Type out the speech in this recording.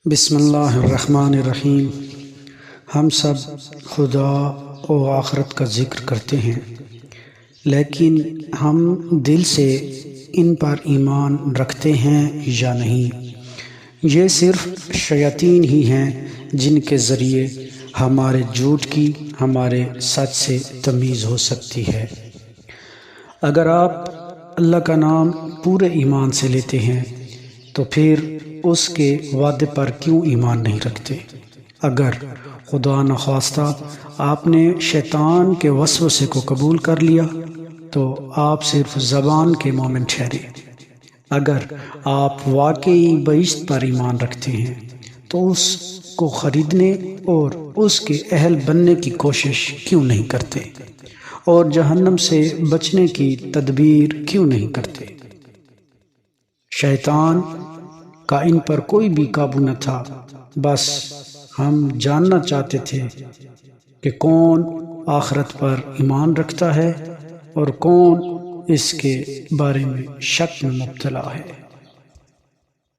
بسم اللہ الرحمن الرحیم۔ ہم سب خدا و آخرت کا ذکر کرتے ہیں، لیکن ہم دل سے ان پر ایمان رکھتے ہیں یا نہیں؟ یہ صرف شیاطین ہی ہیں جن کے ذریعے ہمارے جھوٹ کی ہمارے سچ سے تمیز ہو سکتی ہے۔ اگر آپ اللہ کا نام پورے ایمان سے لیتے ہیں تو پھر اس کے وعدے پر کیوں ایمان نہیں رکھتے؟ اگر خدا نخواستہ آپ نے شیطان کے وسوسے کو قبول کر لیا تو آپ صرف زبان کے مومن ٹھہرے۔ اگر آپ واقعی بہشت پر ایمان رکھتے ہیں تو اس کو خریدنے اور اس کے اہل بننے کی کوشش کیوں نہیں کرتے، اور جہنم سے بچنے کی تدبیر کیوں نہیں کرتے؟ شیطان کا ان پر کوئی بھی قابو نہ تھا، بس ہم جاننا چاہتے تھے کہ کون آخرت پر ایمان رکھتا ہے اور کون اس کے بارے میں شک میں مبتلا ہے۔